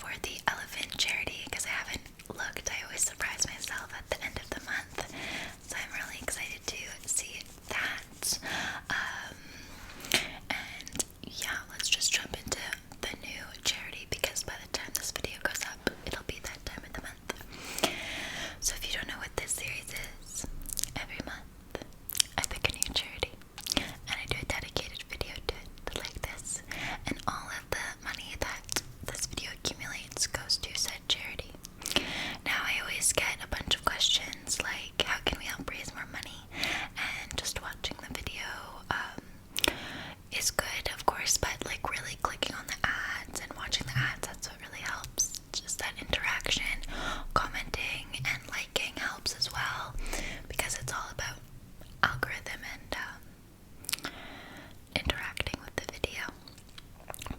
for the elephant charity because I haven't looked. I always surprise myself at the end of the month, so I'm really excited to see that. And yeah, let's just jump into the new charity because by the time this video goes up, it'll be that time of the month. So if you don't know what this series is, every month I pick a new charity and I do a dedicated video to it like this, and all of the money that this video accumulates goes to said charity. Now I always get a bunch of questions like, how can we help raise more money? And just watching the video is good, of course, but like really clicking on the ads and watching the ads, that's what really helps. Just that interaction, commenting and liking helps as well, because it's all about algorithm and interacting with the video.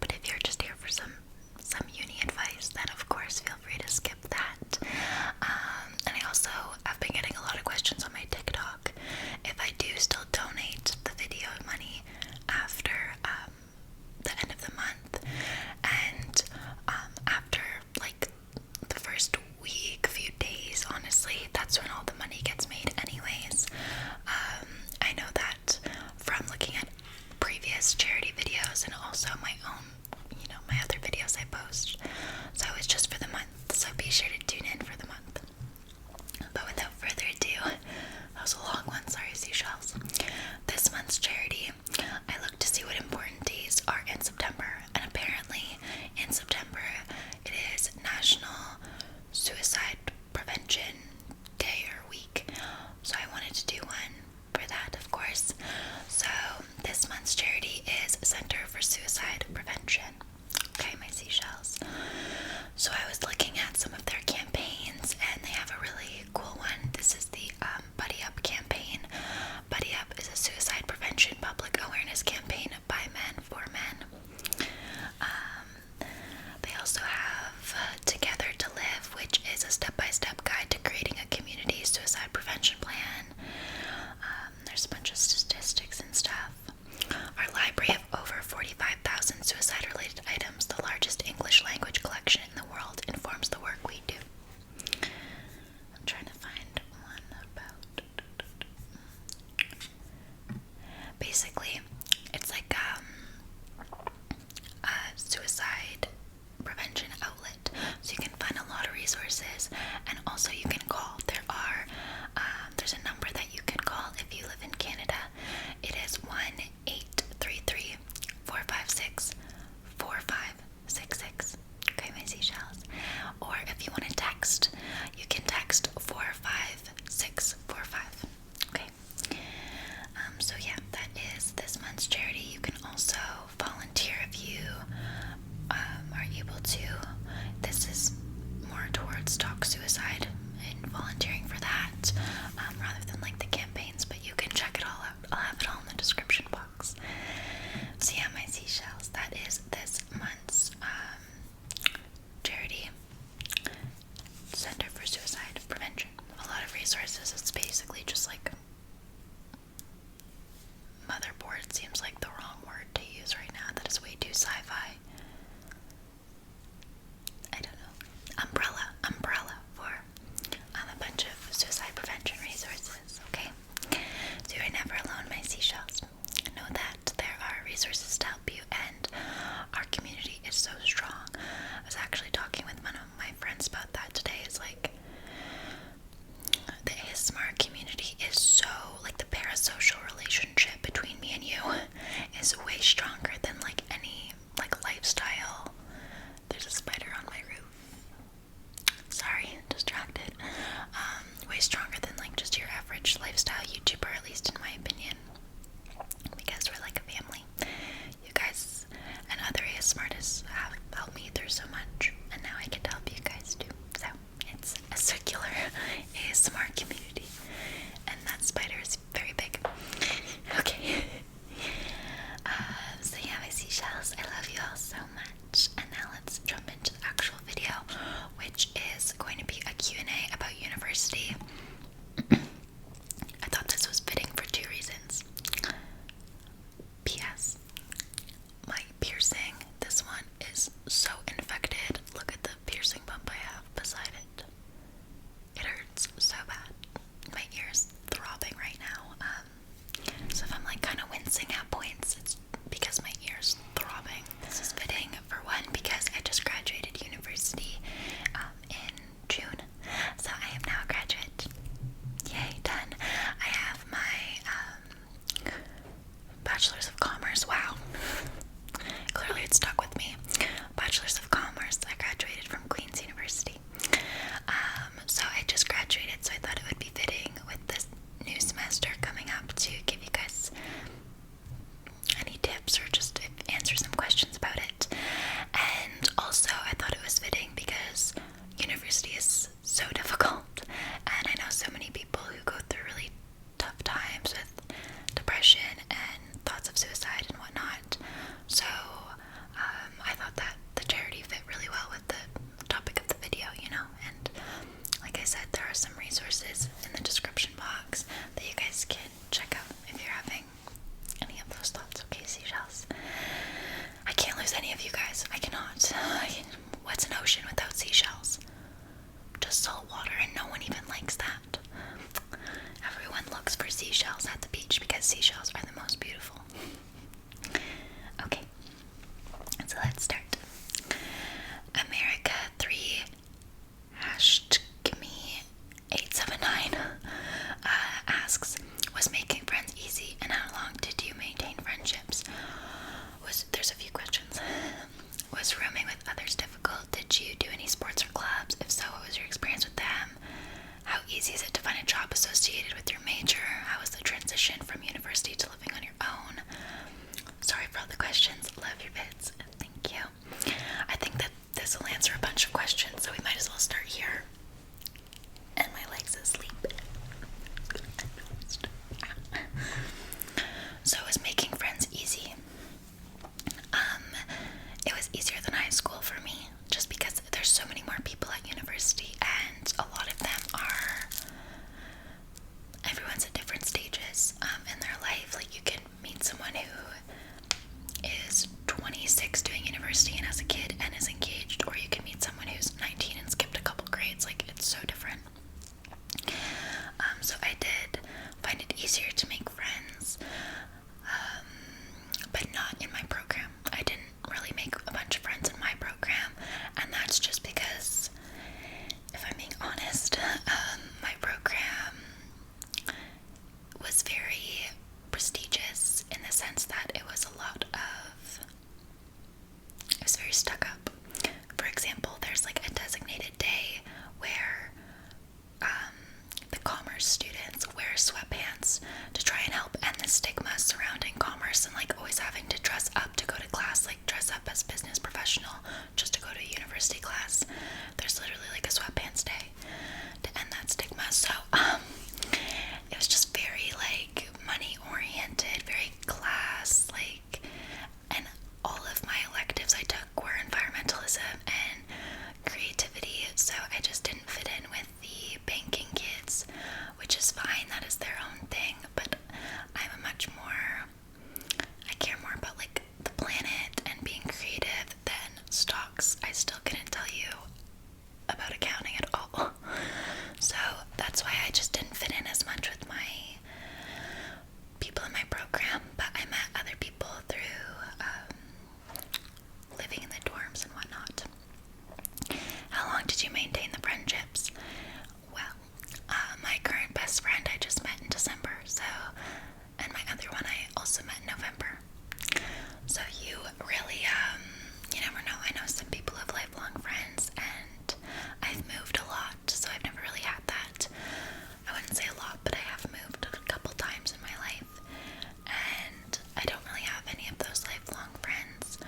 But if you're just here for some uni advice, then of course feel free to skip that. And I also have been getting a lot of questions on my TikTok if I do still donate the video money after the end of the month, and after like the first week, few days, honestly, that's when all the money gets made anyways. I know that from looking at previous charity videos and also my own, my other videos I post. So it's just for the month, so be sure to tune in for the month. But without further ado, that was a long one, sorry seashells. This month's charity, I looked to see what important days are in September, and apparently in September it is National Suicide Prevention Day or Week, so I wanted to do one for that, of course. So this month's charity is Center for Suicide Prevention. Okay, my seashells. So I was looking at some of their campaigns, and they have a really cool one. This is the Buddy Up campaign. Buddy Up is a suicide prevention public awareness campaign by men for men. They also have Together to Live, which is a step-by-step guide to creating a community suicide prevention plan. There's a bunch of statistics and stuff. Our library of over 45,000 suicide-related items, the largest English language collection in the world, informs the work we do. I'm trying to find one about... Basically, it's like a suicide prevention outlet, so you can find a lot of resources, and also you can call. There's a number that you can call if you live in Canada. It is 1-833-456-4566. Okay, my seashells. Or if you want to text, you can text 45645. Okay. So yeah, that is this month's charity. You can also volunteer if you are able to. This is more towards talk suicide and volunteering for that, rather than like the campaigns, but you can check it all out. I'll have it all in the description box. So yeah, my seashells, that is this month's charity, Center for Suicide Prevention. A lot of resources. It's basically just like motherboard seems like the wrong word to use right now. That is way too sci-fi. I don't know. Umbrella for a bunch of suicide prevention resources, okay? So you're never alone, my seashells. Know that there are resources to help you, and our community is so strong. I was actually talking with one of my friends about that today. It's like the ASMR community is so, like the parasocial relationship between me and you is way stronger than like any like lifestyle. There's a spider on my roof. Sorry, distracted. Way stronger than like just your average lifestyle YouTuber, at least in my opinion. Because we're like a family. You guys and other ASMR artists have helped me through so much, and now I get to help you guys too. So it's a circular ASMR community, and that spider is very big. Okay. So yeah, my seashells, I love you all so much. And now let's jump into the actual video, which is going to be a Q&A about university. I thought this was fitting for two reasons. P.S. My piercing, this one is so infected. Look at the also I thought it was fitting because university is so difficult, and I know so many people who go through really tough times with depression and thoughts of suicide and whatnot. So I thought that the charity fit really well with the topic of the video, you know. And like I said, there are some resources in the description box that you guys can check out if you're having any of those thoughts. Okay, seashells. I can't lose any of you guys. I cannot. What's an ocean without seashells? Just salt water, and no one even likes that. Everyone looks for seashells at the beach because seashells are the most beautiful. Okay, so let's start. America 3 #me 879 asks, was making friends easy, and how long did you maintain friendships? There's a few questions. Was rooming with others difficult? Did you do any sports or clubs? If so, what was your experience with them? How easy is it to find a job associated with your major? How was the transition from university to living on your own? Sorry for all the questions. Love your bits. Thank you. I think that this will answer a bunch of questions, so we might as well start here. And my leg's asleep. So is making friends easy? It was easier than high school for me, just because there's so many more people at university, and a lot of them are, everyone's at different stages in their life. Like, you can meet someone who is 26 doing university and has a kid and is engaged, or you can meet someone who's 19 and skipped a couple grades. Like, it's so different. So I did find it easier to make friends, but not in my program. I didn't really make a bunch of friends in my program, and that's just because, if I'm being honest, my program was very prestigious in the sense that it was very stuck up. For example, there's like a designated day where the commerce students wear sweatpants to try and help end the stigma surrounding commerce and like always having to dress up to go to class, like dress up as business professional just to go to a university class. There's literally like a sweatpants day to end that stigma. So it was just very like money oriented, very class like, and all of my electives I took were environmentalism and creativity, so I just didn't fit in with the banking kids, which is fine, that is their own thing, but I'm a much more, I care more about like the planet and being creative than stocks. I still couldn't tell you about accounting at all, so that's why I just didn't fit in as much with my people in my program. But I met other people through living in the dorms and whatnot. How long did you maintain the friendships? Well, my current best friend I just met in December, so, and my other one I also met in November. So you really, you never know. I know some people have lifelong friends, and I've moved a lot, so I've never really had that. I wouldn't say a lot, but I have moved a couple times in my life, and I don't really have any of those lifelong friends.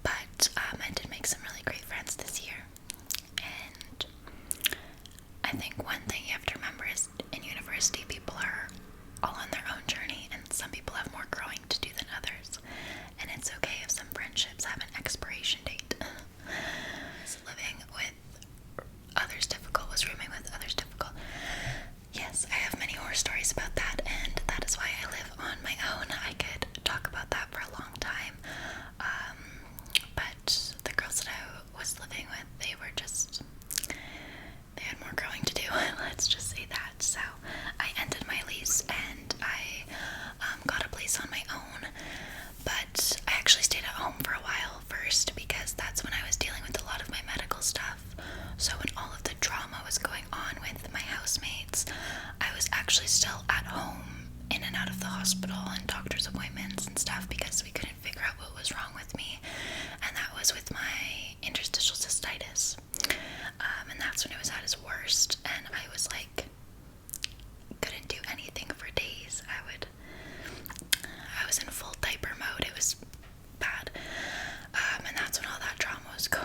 But I did make some really great friends this year, and I think one thing you have to remember is in university people are all on their own journey, and some people have more growing to do than others, and it's okay if some friendships have an expiration date. Living with others difficult? Was rooming with others difficult? Yes, I have many horror stories about that, and that is why I live on my own. I could talk about that for a long time. But the girls that I was living with, they had more growing to do, let's just say that. So I ended my lease, and I got a place on my own, but I actually stayed at home for a while first because that's when I was dealing with a lot of my medical stuff. So when all of the drama was going on with my housemates, I was actually still at home, in and out of the hospital and doctor's appointments and stuff, because we couldn't figure out what was wrong with me, and that was with my interstitial cystitis, and that's when it was at its worst, and I was like, couldn't do anything for days. I was in full diaper mode. It was bad, and that's when all that drama was going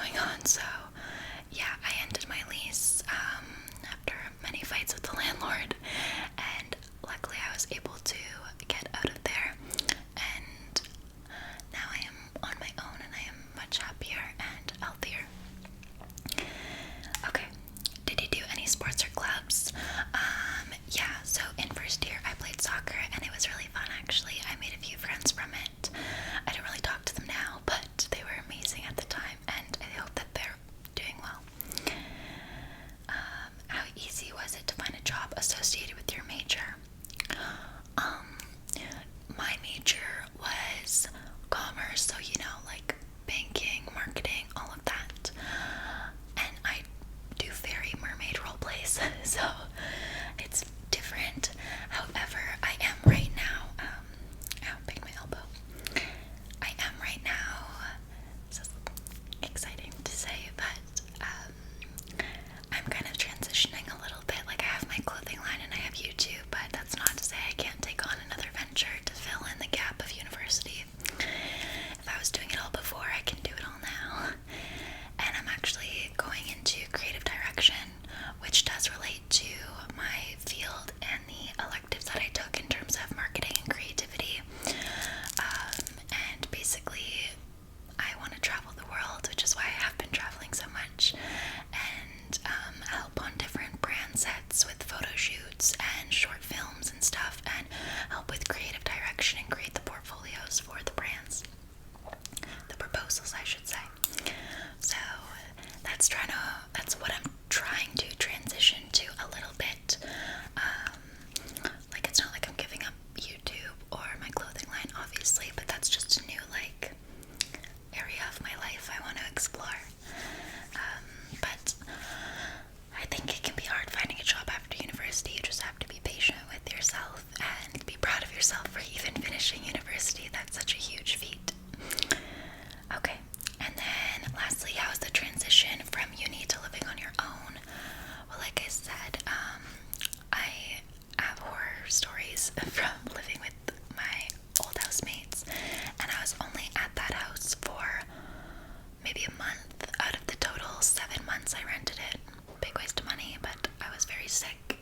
maybe a month out of the total 7 months I rented it. Big waste of money, but I was very sick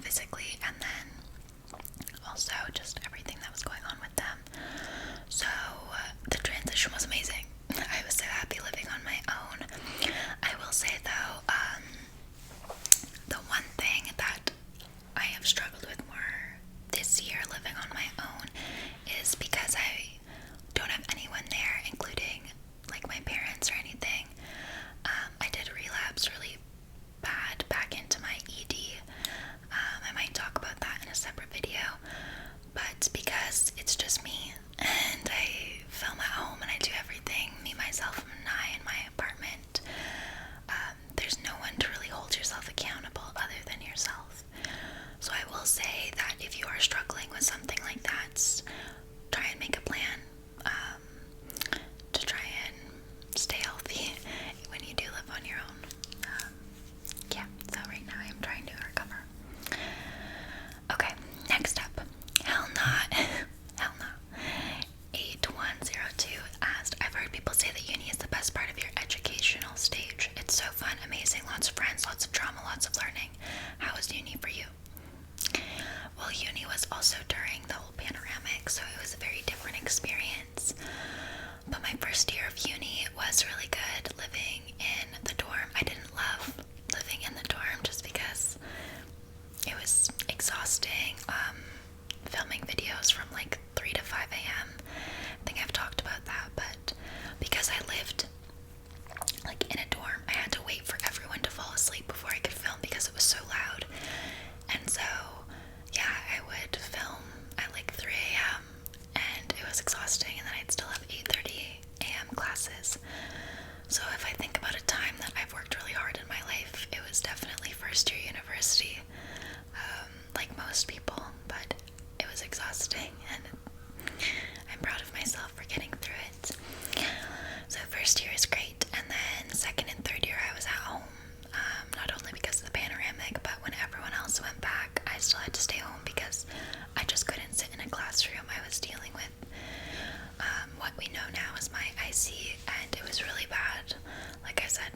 physically, and then also just everything that was going on with them. So the transition was amazing. I was so happy living on my own. I will say though, the one thing that I have struggled with more this year living on my own is because I don't have anyone there, including like my parents or anything. I did relapse really bad back into my ED. I might talk about that in a separate video, but because it's just me and I film at home and I do everything, me, myself, and I in my apartment, there's no one to really hold yourself accountable other than yourself. So I will say that if you are struggling with something like that, try and make a plan to try and stay healthy when you do live on your own. Yeah, so right now I am trying to recover. Okay, next up. Hell not. Hell no. 8102 asked, I've heard people say that uni is the best part of your educational stage. It's so fun, amazing, lots of friends, lots of drama, lots of learning. How was uni for you? Well, uni was also during the whole panoramic, so it was a very different experience. But my first year of uni was really good living in the dorm. I didn't love living in the dorm just because it was exhausting. Filming videos from like 3 to 5 a.m. I think I've talked about that, but because I lived like in a dorm, I had to wait for everyone to fall asleep before I could film because it was so loud. And so, yeah, I would film at like 3 a.m. and it was exhausting, and then I'd still have 8:30 a.m. classes. So if I think about a time that I've worked really hard in my life, it was definitely first year university, like most people, but it was exhausting, and I'm proud of myself for getting through it. So first year is great, and then second and third year I was at home, not only because of the panoramic, but when everyone else went back, I still had to stay home because I just couldn't sit in a classroom. I was dealing with what we know now as my IC, and it was really bad. Like I said,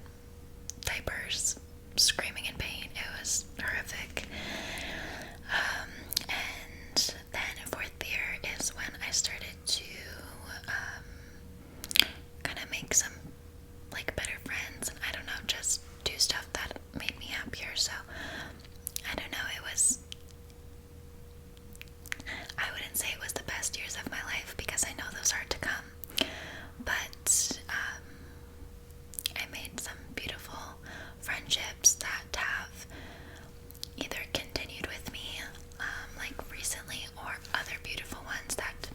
diapers, screaming in pain, it was horrific. And then fourth year is when I started to kind of make some like better friends, and I don't know, just do stuff that made me happier. So I don't know, I wouldn't say it was the best years of my life because I know those are to come, but I made some beautiful friendships that have either continued with me like recently, or other beautiful ones that,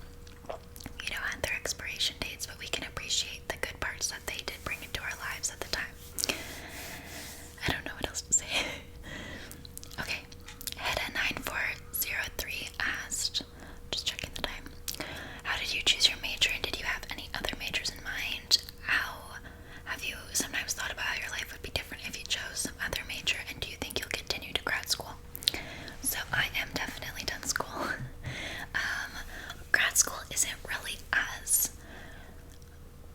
you know, had their expiration dates, but we can appreciate the good parts that they did bring into our lives at the time. I don't know what else to say. Okay, Hedda9403 asked, just checking the time, how did you choose your major, and did you have any other majors in mind? How have you sometimes thought about how your life would be different if you chose some other major, and do you think you'll continue to grad school? So I am definitely done school. Grad school isn't really as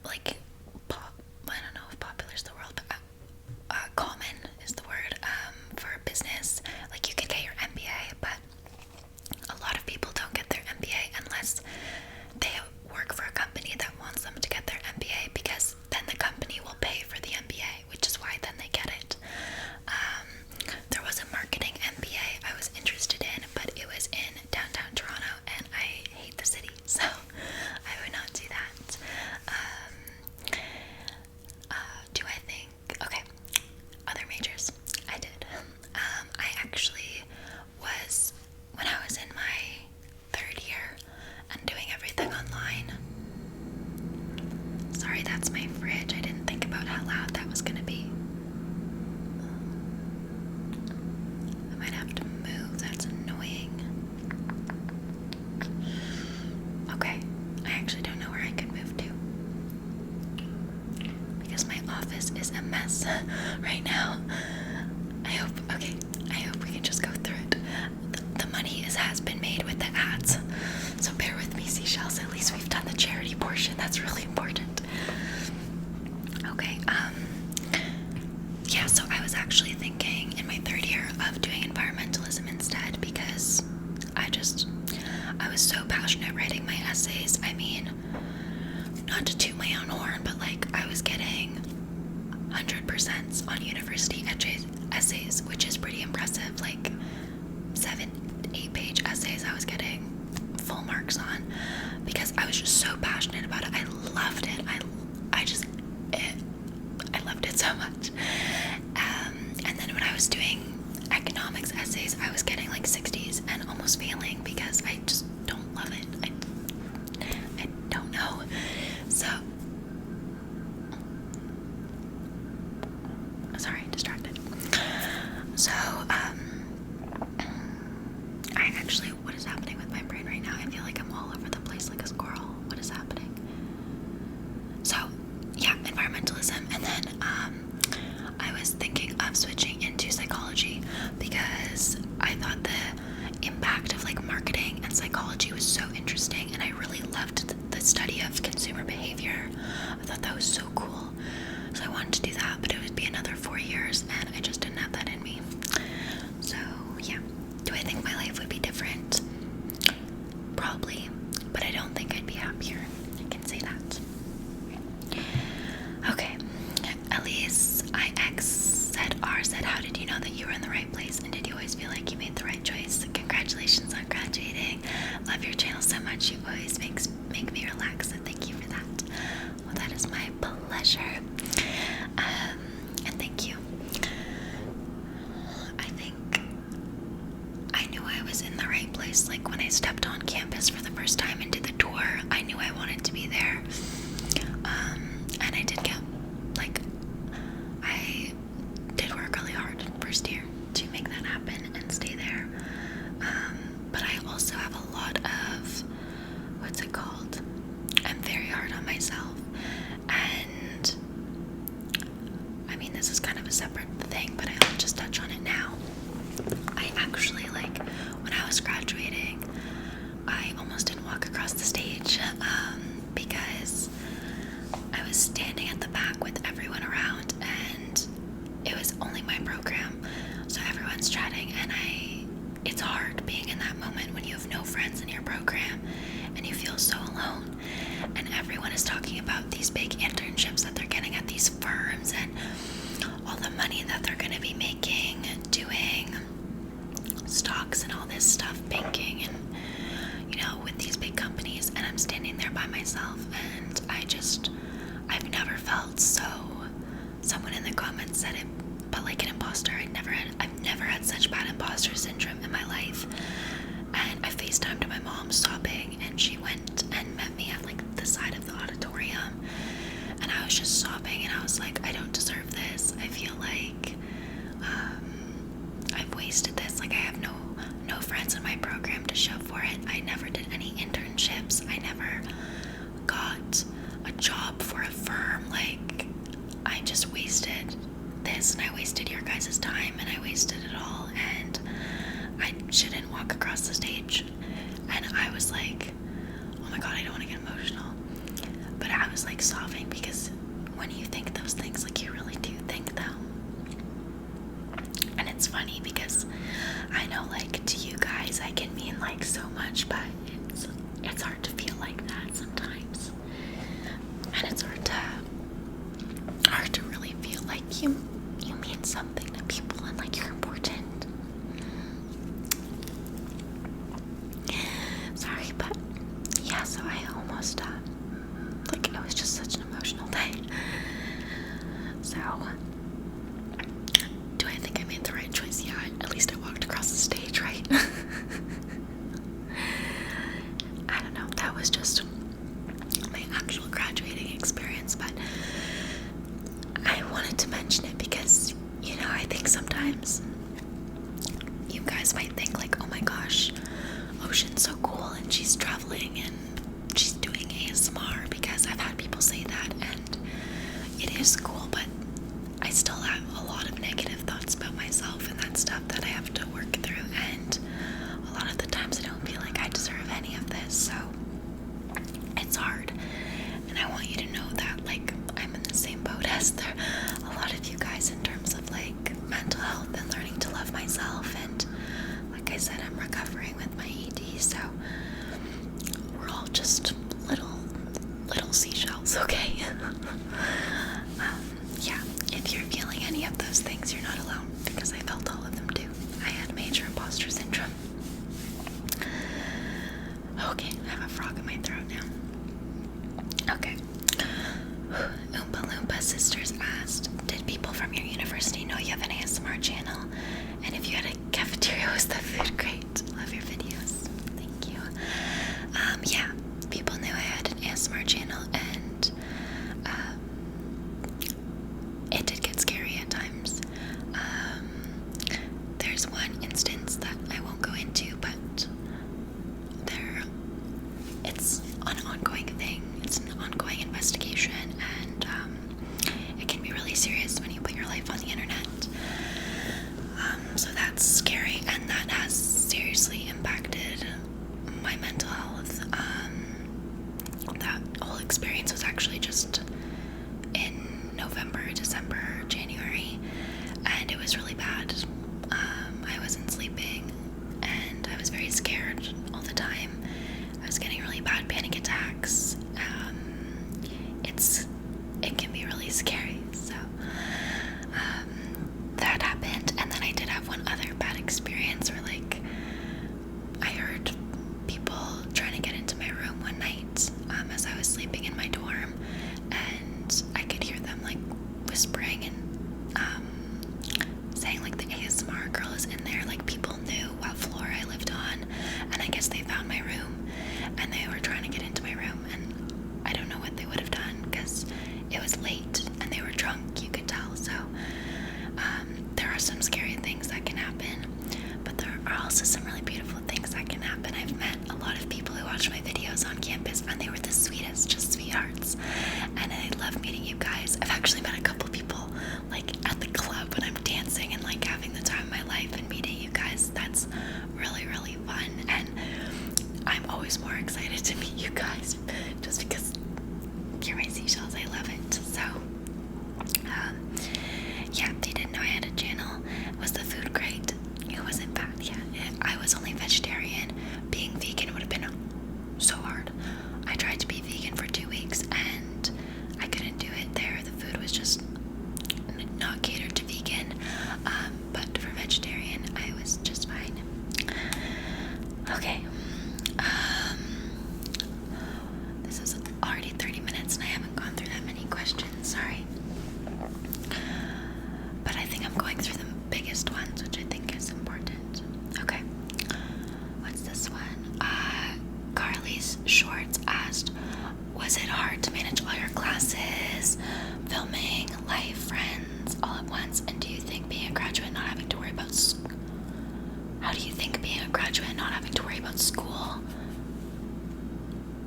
like I don't know if popular is the word, but common is the word for business. Like you can get your MBA, but a lot of people don't get their MBA unless they work for a company that wants them to get their MBA, because then the company will pay for the MBA, which is why then they get it. There was a marketing MBA I was interested in, but it was in downtown Toronto, and I hate the city, so I would not do that. Do I think, okay, other majors, I did. I actually was, when I was in my third year and doing everything online, sorry, that's my fridge, I didn't think about how loud that was gonna be. I might have to move, that's annoying. Okay, I actually don't know where I could move to, because my office is a mess right now. I hope we can just go through it. The money has been made with the ads, so bear with me, seashells. At least we've done the charity portion. That's really important. on university essays, which is pretty impressive. Like 7-8 page essays I was getting full marks on because I was just so passionate about it. I loved it. I loved it so much. And then when I was doing economics essays, I was getting like 60s and almost failing because I just don't love it. I don't know. So, sorry, distracted. So, I actually, what is happening with my brain right now? I feel like I'm all over the place like a squirrel. What is happening? So, yeah, environmentalism. And then, I was thinking of switching into psychology because I thought the impact of like marketing and psychology was so interesting, and I really loved the study of consumer behavior. I thought that was so cool. So I wanted to do that, but it would be another 4 years, and I just didn't have that in me. So, yeah. Do I think my life would be different? Probably, but I don't think I'd be happier. I can say that. Okay. Elise IX said, how did you know that you were in the right place, and did you always feel like you made the right choice? Congratulations on graduating. Love your channel so much. You always make me relax, so thank you for that. Well, that is my pleasure. And thank you. I think I knew I was in the right place. Like when I stepped on campus for the first time and did the tour, I knew I wanted to be there. And I did get, like, I did work really hard first year to make that happen and stay there. But I also have a lot of, what's it called? I'm very hard on myself. And I mean, this is kind of a separate thing, but I'll just touch on it now. I actually, like, when I was graduating, I almost didn't walk across the stage because I was standing at the back with everyone around, and it was only my program, so everyone's chatting, and it's hard being in that moment when you have no friends in your program and you feel so alone, and everyone is talking about these big internships that they're getting at these firms and all the money that they're going to be making doing stocks and all this stuff, banking, and with these big companies, and I'm standing there by myself, and I've never felt so, someone in the comments said it, but like an imposter. I've never had such bad imposter syndrome in my life. And I FaceTimed my mom sobbing, and she went and met me at like the side of the auditorium, and I was just sobbing, and I was like, I don't deserve this. I feel like I've wasted this. Like, I have no friends in my program to show for it. I never did any internships. I never got a job for a firm. Like, I just wasted this, and I wasted your guys' time, and I wasted it all, and I shouldn't walk across the stage. And I was like, oh my god, I don't want to get emotional, but I was like sobbing, because when you think those things, like, you really do think them. And it's funny because I know, like, to you guys I can mean like so much, but it's hard to feel like that sometimes, and it's hard to really feel like you mean something to people and like you're important. Sorry, but yeah, so I almost like, it was just such an emotional day. So do I think I made the right choice? Yeah, at least I walked across the stage, right? I don't know, that was just my actual graduating experience, but I wanted to mention it because, I think sometimes you guys might think like, oh my gosh, Ocean's so cool and she's traveling and she's doing ASMR, because I've had people say that, and it is cool, but I still have a lot of negative thoughts about myself and that stuff that I have to work through, and a lot of the times I don't feel like I deserve any of this, so it's hard. And I want you to know that, like, I'm in the same boat as a lot of you guys in terms of like mental health and learning to love myself, and like I said, I'm recovering with my ED, so we're all just little seashells, okay? Yeah, if you're feeling any of those things, you're not alone, because I felt all of them too. I had major imposter syndrome. Okay, I have a frog in my throat now. Okay. Oompa Loompa Sisters asked, did people from your university know you have an ASMR channel? And if you had a cafeteria, was the food great? Love your videos. Thank you. Yeah, people knew I had an ASMR channel, and it did get scary at times. There's one instance that I won't go into, but it's an ongoing thing. It's an ongoing investigation, and it can be really serious when you put your life on the internet. So that's scary, and that has seriously impacted my mental health. That whole experience was actually just in November, December, January, and it was really bad. I wasn't sleeping, and I was very scared all the time. I was getting really bad panic attacks. It can be really scary. So that happened, and then I did have one other bad experience where, like, I heard people trying to get into my room one night as I was sleeping in my dorm, and I could hear them like whispering and saying like the ASMR girl is in there. Like, people knew what floor I lived on, and I guess they found my room and they were trying to get into my room, and I don't know what they would have done because it was late and they were drunk, you could tell. So there are some scary things that can happen, but there are also some really beautiful things that can happen. I've met a lot of people who watch my videos on campus, and they were the sweetest, just sweethearts, and I love meeting you guys. I've actually met a couple people like at the club when I'm dancing and like having the time of my life, and meeting you guys, that's really, really fun, and I'm always more excited to meet you guys just because you're my seashells. I love it. So yeah, they didn't know I had a channel. Was the food great? It wasn't bad. Yeah, I was only vegetarian. Being vegan would have been so hard. I tried to be vegan for 2 weeks and I couldn't do it there. The food was just not catered to vegan. But for vegetarian, I was just fine. Okay. This is already 30 minutes and I haven't gone through that many questions. Sorry. But I think I'm going through the biggest ones, which I think is important. Okay. What's this one? Carly's Shorts asked, was it hard to manage all your classes, filming, life, friends, all at once? And do you think being a graduate not having to worry about how do you think being a graduate not having to worry about school,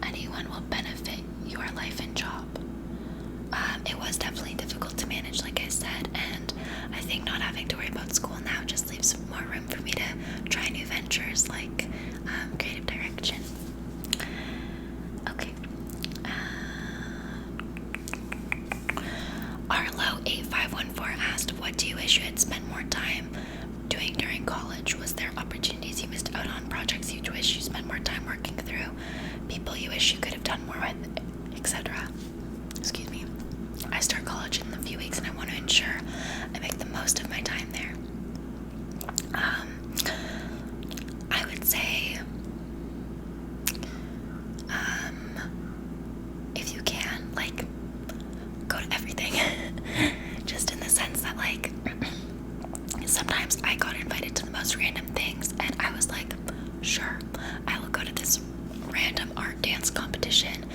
anyone will benefit your life and job? It was definitely difficult to manage, like I said, and I think not having to worry about school now just leaves more room for me to try new ventures like creative direction. Okay. Arlo8514 asked, what do you wish you had spent more time doing during college? Was there opportunities you missed out on, projects you wish you spent more time working through, people you wish you could have done more with, etc.? Excuse me. I start college in a few weeks and I want to ensure I make the most of my time there. I would say if you can, like, go to everything. Just in the sense that, like, sometimes I got invited to the most random things and I was like, sure, I will go to this random art dance competition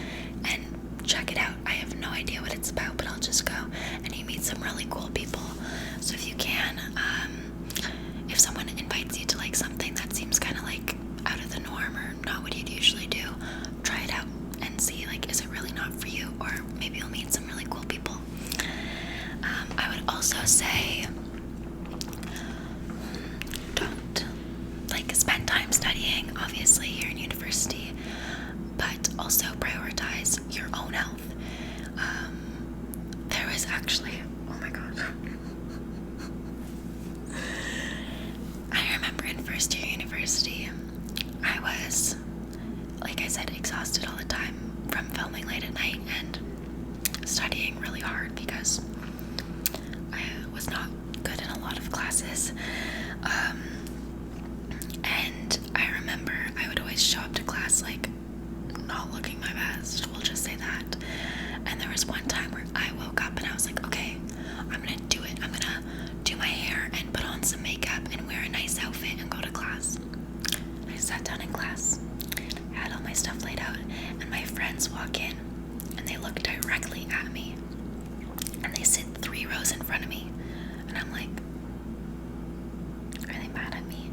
and check it out. I have no idea what it's about, but I'll just go, and you meet some really cool people. So if you can, if someone invites you to like something that seems kind of like out of the norm or not what you'd usually do, try it out and see, like, is it really not for you, or maybe you'll meet some really cool people. I would also say don't, like, spend time studying, obviously you're in university, but also prioritize your own health. There was actually, oh my god, I remember in first year university, I was, like I said, exhausted all the time from filming late at night and studying really hard because I was not classes. And I remember I would always show up to class like not looking my best, we'll just say that. And there was one time where I woke up and I was like, okay, I'm gonna do it. I'm gonna do my hair and put on some makeup and wear a nice outfit and go to class. I sat down in class, I had all my stuff laid out, and my friends walk in and they look directly at me and they sit 3 rows in front of me, and I'm like, are they mad at me?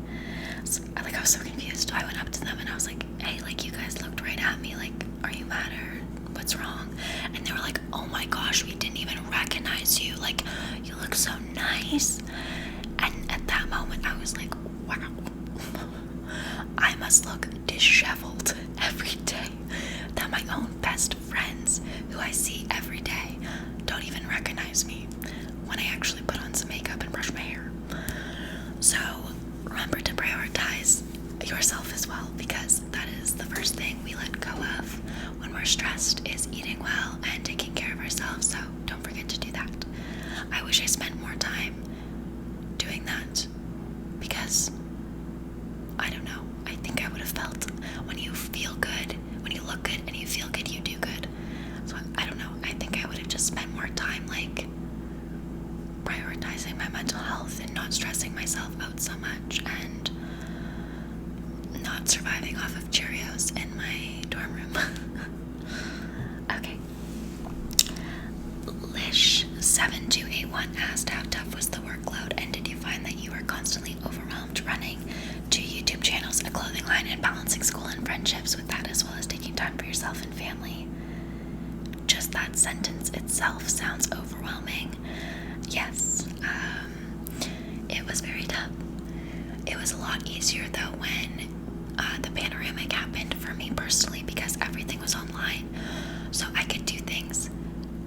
So, I was so confused. I went up to them and I was like, hey, like, you guys looked right at me, like, are you mad or what's wrong? And they were like, oh my gosh, we didn't even recognize you, like, you look so nice. And at that moment I was like, wow, I must look disheveled every day, that my own best friends who I see every day don't even recognize me when I actually put on some makeup and brush my hair. So remember to prioritize yourself as well, because that is the first thing we let go of when we're stressed, is eating well and taking care of ourselves. So don't forget to do that. I wish I spent more time doing that, because I don't know, I think I would have felt when you feel good, when you look good and you feel good, you do good. So I don't know, I think I would have just spent more time like prioritizing my mental health and not stressing myself out so much, and not surviving off of Cheerios in my dorm room. Okay. Lish7281 asked, how tough was the workload, and did you find that you were constantly overwhelmed running 2 YouTube channels, a clothing line, and balancing school and friendships with that, as well as taking time for yourself and family? Just that sentence itself sounds overwhelming. Yes, it was very tough. It was a lot easier though when the panoramic happened for me personally, because everything was online, so I could do things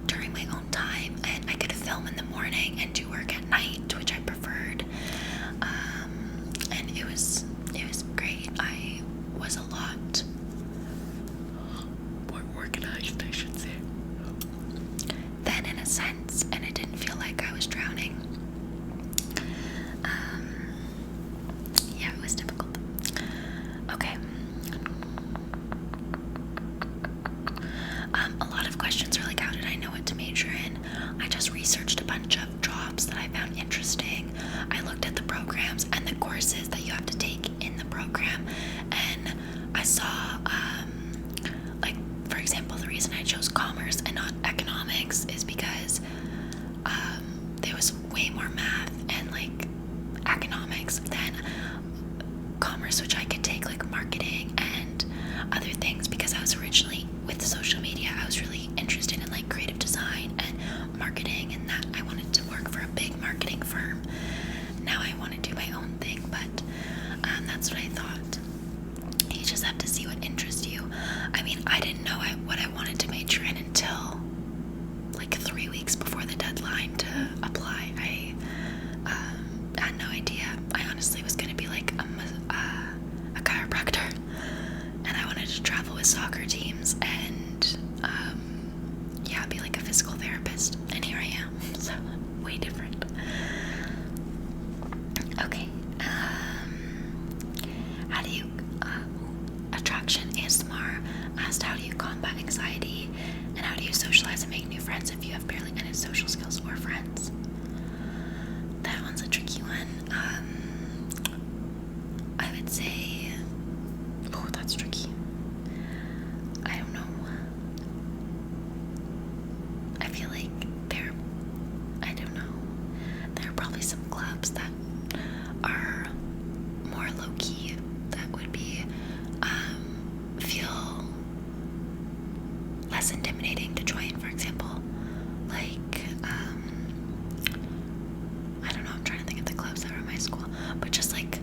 during my own time, and I could film in the morning and do work at night, which I preferred. And it was great. I was a lot more organized, I should say, then, in a sense, and it didn't feel like I was drowning. Yeah, it was difficult. Okay. A lot of questions are like, how did I know what to major in? I just researched a bunch of jobs that I found interesting. I looked at the programs and the courses that you have to take in the program, and I saw, like, for example, the reason I chose commerce and not economics is because there was way more math and like economics than commerce, which I could take like marketing and other things, because I was originally with social media. I was really interested in like creative design and marketing, and that I wanted to work for a big marketing firm. Now I want to do my own thing, but that's what I thought. You just have to see what interests you. I mean, I didn't know what I wanted to major in until like 3 weeks before the deadline to apply. I had no idea. I honestly was going to be like a chiropractor, and I wanted to travel with soccer teams and yeah, be like a physical therapist, and here I am. So way different. Okay. How do you attraction ASMR asked, how do you combat anxiety, and how do you socialize and make new friends if you have barely any social skills or friends? That one's a tricky one. I would say, oh, that's tricky. I don't know. I feel like I don't know. There are probably some clubs that are more low-key that would be, feel less intimidating to join, for example. Like, I don't know, I'm trying to think of the clubs that were in my school, but just like,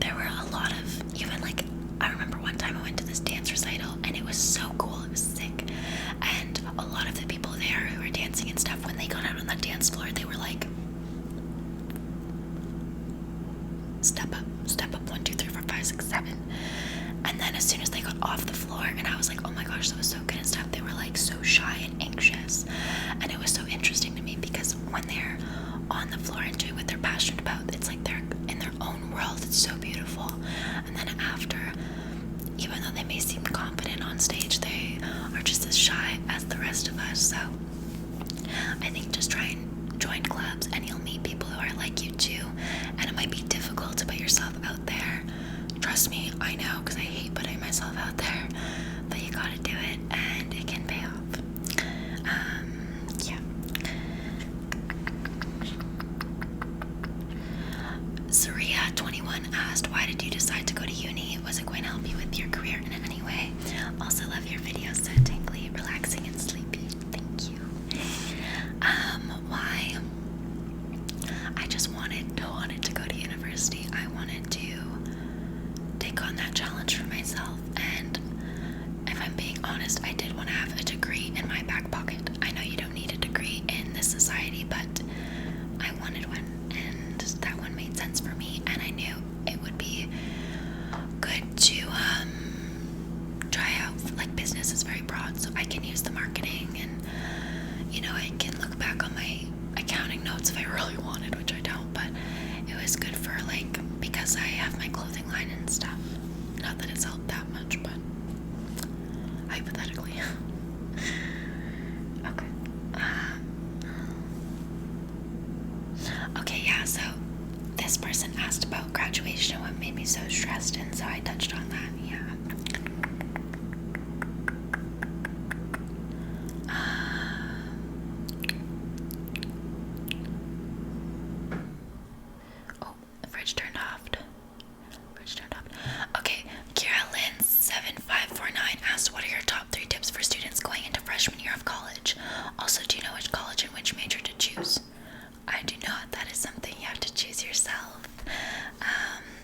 there were a lot of, even like, I remember one time I went to this dance recital, and it was so cool, it was sick, and a lot of the people there who were dancing and stuff, when they got out on that dance floor, they were like, step up, 1, 2, 3, 4, 5, 6, 7, and then as soon as they got off the floor, and I was like, oh my gosh, that was so good and stuff, they were like so shy and anxious, and it was so interesting to me, because when they're on the floor and doing what they're passionate about, it's like So I think just try and join clubs and you'll meet people who are like you too. And it might be difficult to put yourself out there. Trust me, I know, because I hate putting myself out there. But you gotta do it and it can pay off. Yeah. Saria21 asked, why did you decide to go to uni? Was it going to help you with your career in any way? Also love your videos, so tingly, relaxing, and sleepy. Thank you. Why? I just wanted to go to university. I wanted to take on that challenge for myself, and if I'm being honest, I did want to have a degree in my back pocket. I know you don't need a degree in this society, but I wanted one, and that one made sense for me, and I knew it would be good to try out. Like, business is very broad, so I can use the marketing, and I can look back on my accounting notes if I really wanted, which I don't, but it was good for, like, because I have my clothing line and stuff. Not that it's helped that much, but hypothetically. Okay. Okay, yeah, so this person asked about graduation, what made me so stressed, and so I touched on that, yeah. Oh, the fridge turned off. Okay, Kira Lynn 7549 asked, what are your top 3 tips for students going into freshman year of college? Also, do you know which college and which major to choose? I do not. That is something you have to choose yourself,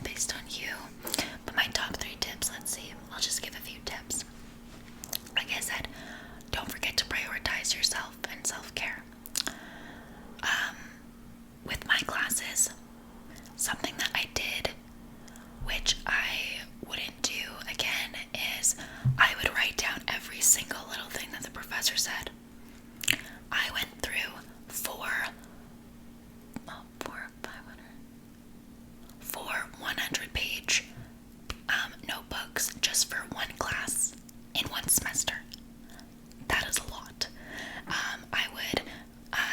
based on you. But my top 3 tips, let's see. I'll just give a few tips. Like I said, don't forget to prioritize yourself and self-care. With my classes, something that I did, which I wouldn't do again, is I would write down every single little thing that the professor said. I went through four 100-page notebooks just for one class in one semester. That is a lot. I would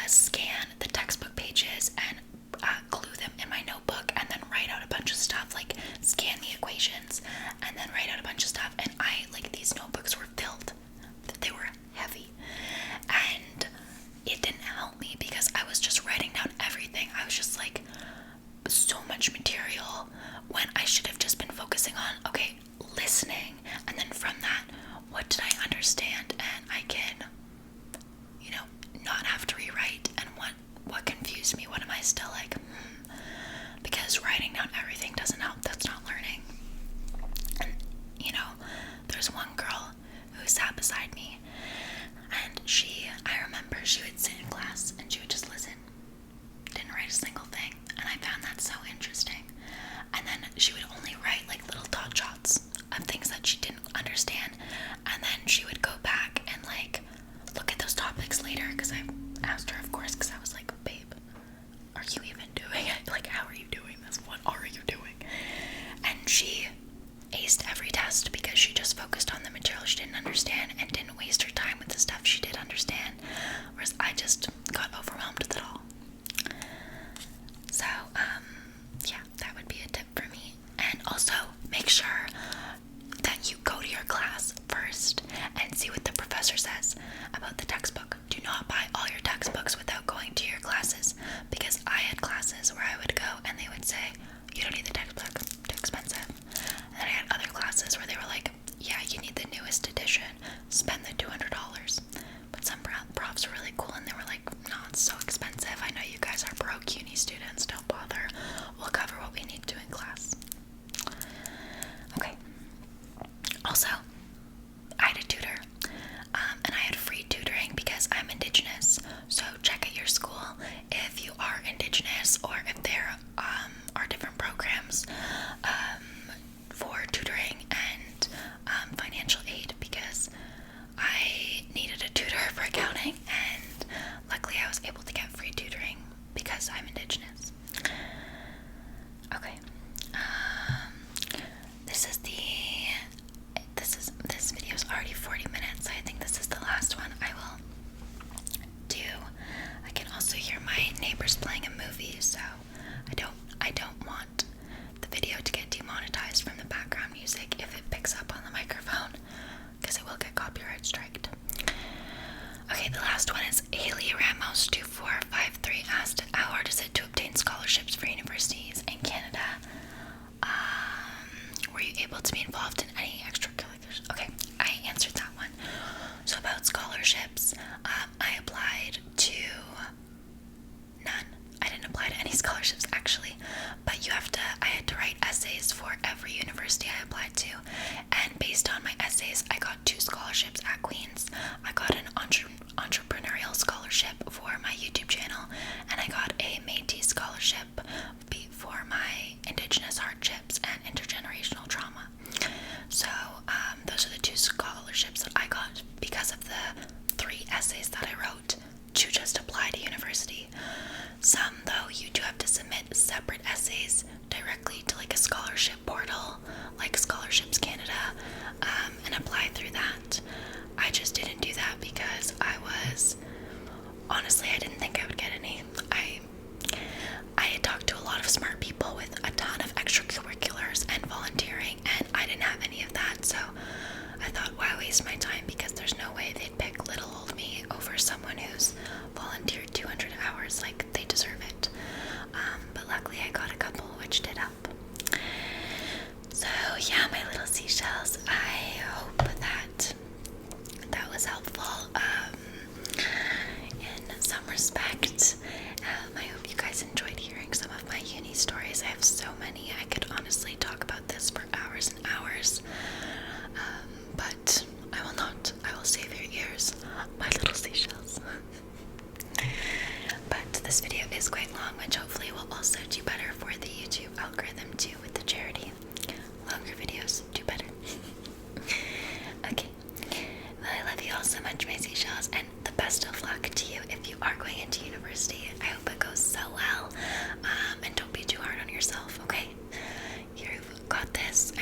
scan the textbook pages and glue them in my notebook, and then write out a bunch of stuff, like scan the equations and then write out a bunch of stuff. And these notebooks were filled. They were heavy, and it didn't help me because I was just writing down everything. I was just like, so much material, when I should have just been focusing on, okay, listening, and then from that, what did I understand, and I can, not have to rewrite, and what confused me, what am I still like, because writing down everything doesn't help. That's not learning. And there's one girl who sat beside me, and I remember she would sit in class and she would just listen, didn't write a single thing, and I found that so interesting. And then she would only write like little dot shots of things that she didn't understand, and then she would go back and like look at those topics later, because I asked her, of course, because I was like, babe, are you even doing it? Like, how are you doing this? What are you doing? And she aced every test because she just focused on the material she didn't understand and didn't waste her time with the stuff she did understand, whereas I just got overwhelmed with it all. So, yeah, that would be a tip for me. And also, make sure that you go to your class first and see what the professor says about the textbook. Do not buy all your textbooks without going to your classes, because I had classes where I would go and they would say, you don't need the textbook, too expensive. And then I had other classes where they were like, yeah, you need the newest edition, spend the $200. But some profs were really cool and they were like, no, it's so expensive. I know you guys are broke uni students, don't bother. We'll cover what we need to in class. Okay. Also, I had a tutor, and I had free tutoring because I'm Indigenous. So check at your school if you are Indigenous, or if there are different programs for tutoring and financial aid, because I needed a tutor for accounting, and luckily I was able to get free tutoring because I'm Indigenous. Okay. This video is already 40 minutes, so I think this is the last one. I will university I applied to, and based on my essays, I got 2 scholarships at Queen's. I got an entrepreneurial scholarship for my YouTube channel, and I got a Métis scholarship for my Indigenous hardships and intergenerational trauma. So those are the 2 scholarships that I got because of the 3 essays that I wrote to just apply to university. Some, though, you do have to submit separate essays directly to like a scholarship portal, like Scholarships Canada, and apply through that. I just didn't do that because honestly, I didn't think I would get any. I had talked to a lot of smart people with a ton of extracurriculars and volunteering, and I didn't have any of that, so I thought, why waste my time, because there's no way they'd pick little old me over someone who's volunteered 200 hours, like they deserve it. But luckily I got a couple, which did help. So yeah, my little seashells, I hope that was helpful in some respect. I hope you guys enjoyed hearing some of my uni stories. I have so many. I could honestly talk about this for hours and hours. But I will not. I will save your ears, my little seashells. But this video is quite long, which hopefully will also do better for the YouTube algorithm too with the charity. Longer videos do better. Okay. Well, I love you all so much, my seashells, and the best of luck to you if you are going into university. I hope it goes so well. And don't be too hard on yourself, okay? You've got this,